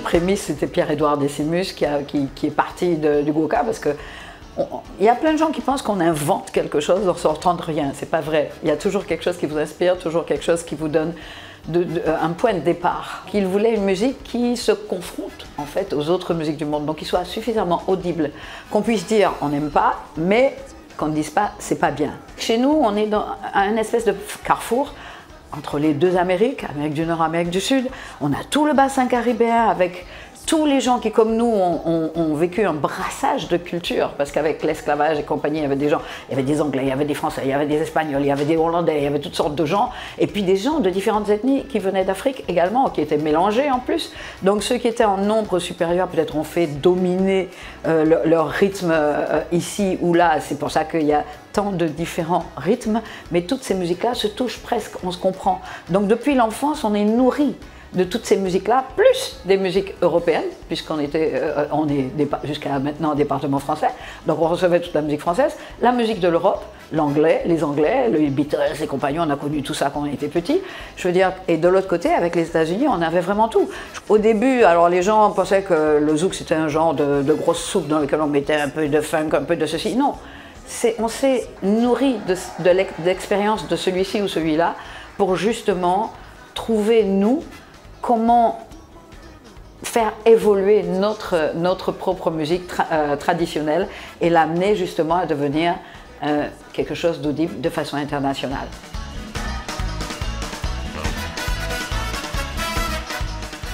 prémices, c'était Pierre-Édouard Décimus qui est parti du Gwoka, parce que il y a plein de gens qui pensent qu'on invente quelque chose en sortant de rien. C'est pas vrai. Il y a toujours quelque chose qui vous inspire, toujours quelque chose qui vous donne un point de départ. Il voulait une musique qui se confronte en fait aux autres musiques du monde, donc qui soit suffisamment audible, qu'on puisse dire on n'aime pas, mais qu'on ne dise pas c'est pas bien. Chez nous, on est dans un espèce de carrefour entre les deux Amériques, Amérique du Nord, Amérique du Sud. On a tout le bassin caribéen avec tous les gens qui, comme nous, ont vécu un brassage de culture, parce qu'avec l'esclavage et compagnie, il y avait des gens, il y avait des Anglais, il y avait des Français, il y avait des Espagnols, il y avait des Hollandais, il y avait toutes sortes de gens, et puis des gens de différentes ethnies qui venaient d'Afrique également, qui étaient mélangés en plus. Donc ceux qui étaient en nombre supérieur peut-être ont fait dominer leur rythme ici ou là. C'est pour ça qu'il y a tant de différents rythmes, mais toutes ces musiques-là se touchent presque, on se comprend. Donc depuis l'enfance, on est nourri de toutes ces musiques-là, plus des musiques européennes, puisqu'on était, on est jusqu'à maintenant un département français, donc on recevait toute la musique française, la musique de l'Europe, l'anglais, les Beatles et compagnie, on a connu tout ça quand on était petits, je veux dire, et de l'autre côté, avec les États-Unis, on avait vraiment tout. Au début, alors les gens pensaient que le zouk c'était un genre de grosse soupe dans lequel on mettait un peu de funk, un peu de ceci, non. On s'est nourri de l'expérience de celui-ci ou celui-là pour justement trouver, nous, comment faire évoluer notre propre musique traditionnelle et l'amener justement à devenir quelque chose d'audible de façon internationale.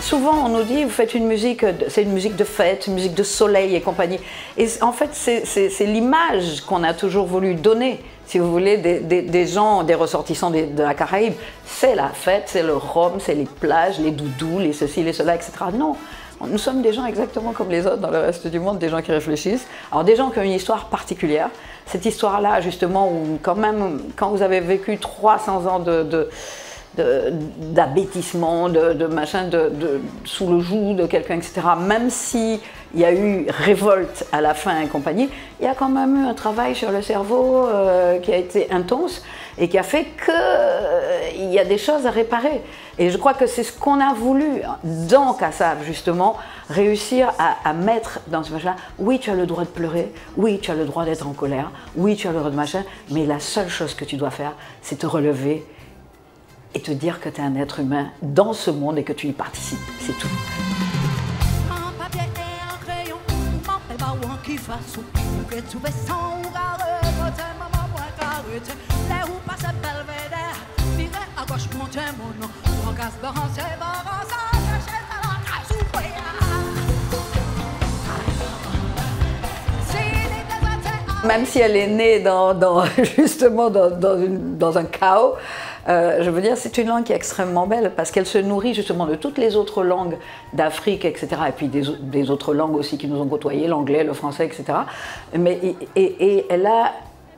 Souvent on nous dit, vous faites une musique, c'est une musique de fête, une musique de soleil et compagnie. Et en fait c'est l'image qu'on a toujours voulu donner, si vous voulez, des gens, des ressortissants de la Caraïbe. C'est la fête, c'est le rhum, c'est les plages, les doudous, les ceci, les cela, etc. Non, nous sommes des gens exactement comme les autres dans le reste du monde, des gens qui réfléchissent. Alors des gens qui ont une histoire particulière. Cette histoire-là, justement, où quand même, quand vous avez vécu 300 ans d'abêtissement, de machin, sous le joug de quelqu'un, etc. Même s'il y a eu révolte à la fin et compagnie, il y a quand même eu un travail sur le cerveau qui a été intense et qui a fait qu'il y a des choses à réparer. Et je crois que c'est ce qu'on a voulu dans Kassav, justement, réussir à mettre dans ce machin. Oui, tu as le droit de pleurer, oui, tu as le droit d'être en colère, oui, tu as le droit de machin, mais la seule chose que tu dois faire, c'est te relever et te dire que tu es un être humain dans ce monde et que tu y participes. C'est tout. Même si elle est née justement dans un chaos, je veux dire, c'est une langue qui est extrêmement belle parce qu'elle se nourrit justement de toutes les autres langues d'Afrique, etc. Et puis des autres langues aussi qui nous ont côtoyées, l'anglais, le français, etc. Mais, et elle a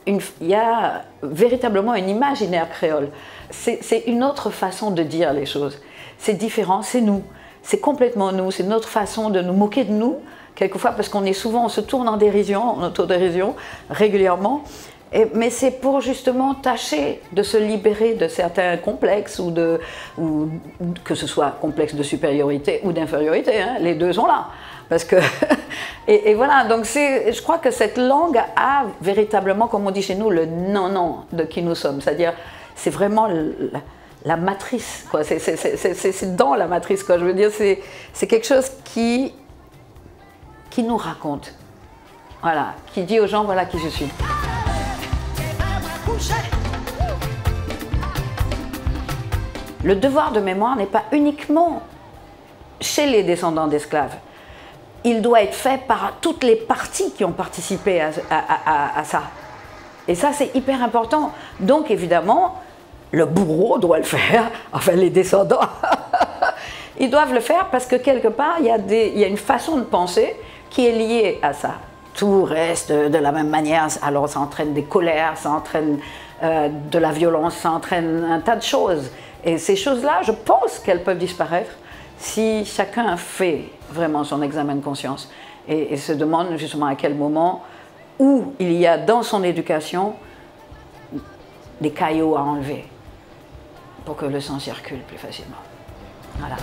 il y a véritablement un imaginaire créole. C'est une autre façon de dire les choses. C'est différent, c'est nous. C'est complètement nous, c'est notre façon de nous moquer de nous, quelquefois parce qu'on est souvent, on se tourne en dérision, en autodérision, régulièrement. Mais c'est pour justement tâcher de se libérer de certains complexes ou que ce soit complexe de supériorité ou d'infériorité, hein, les deux sont là. Parce que et voilà, donc je crois que cette langue a véritablement, comme on dit chez nous, le non-non de qui nous sommes. C'est-à-dire, c'est vraiment la matrice, quoi. C'est dans la matrice, quoi. Je veux dire, c'est quelque chose qui nous raconte. Voilà, qui dit aux gens, voilà qui je suis. Le devoir de mémoire n'est pas uniquement chez les descendants d'esclaves. Il doit être fait par toutes les parties qui ont participé à ça. Et ça, c'est hyper important. Donc, évidemment, le bourreau doit le faire, enfin les descendants, ils doivent le faire parce que quelque part, il y a une façon de penser qui est liée à ça. Tout reste de la même manière, alors ça entraîne des colères, ça entraîne de la violence, ça entraîne un tas de choses. Et ces choses-là, je pense qu'elles peuvent disparaître si chacun fait vraiment son examen de conscience et se demande justement à quel moment, où il y a dans son éducation des caillots à enlever pour que le sang circule plus facilement. Voilà.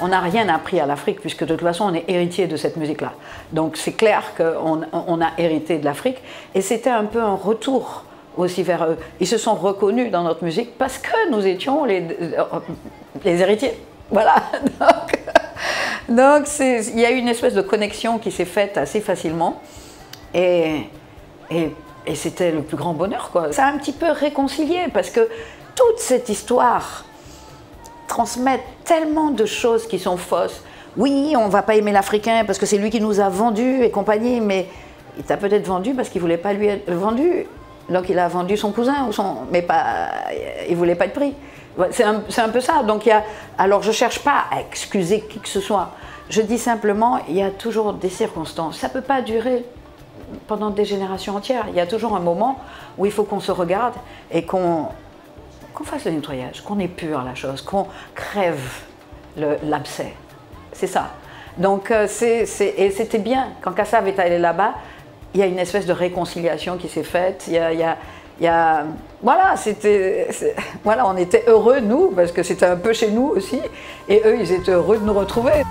on n'a rien appris à l'Afrique, puisque de toute façon, on est héritier de cette musique-là. Donc c'est clair qu'on a hérité de l'Afrique, et c'était un peu un retour aussi vers eux. Ils se sont reconnus dans notre musique parce que nous étions les héritiers. Voilà. Donc il y a eu une espèce de connexion qui s'est faite assez facilement, et c'était le plus grand bonheur, quoi. Ça a un petit peu réconcilié, parce que toute cette histoire transmet tellement de choses qui sont fausses. Oui, on ne va pas aimer l'Africain parce que c'est lui qui nous a vendus et compagnie, mais il t'a peut-être vendu parce qu'il ne voulait pas lui être vendu. Donc il a vendu son cousin, mais pas, il ne voulait pas être pris. C'est un peu ça. Donc, alors je ne cherche pas à excuser qui que ce soit. Je dis simplement, il y a toujours des circonstances. Ça ne peut pas durer pendant des générations entières. Il y a toujours un moment où il faut qu'on se regarde et qu'on fasse le nettoyage, qu'on épure la chose, qu'on crève l'abcès. C'est ça. Donc, et c'était bien. Quand Kassav est allé là-bas, il y a une espèce de réconciliation qui s'est faite. Voilà, voilà, on était heureux, nous, parce que c'était un peu chez nous aussi. Et eux, ils étaient heureux de nous retrouver.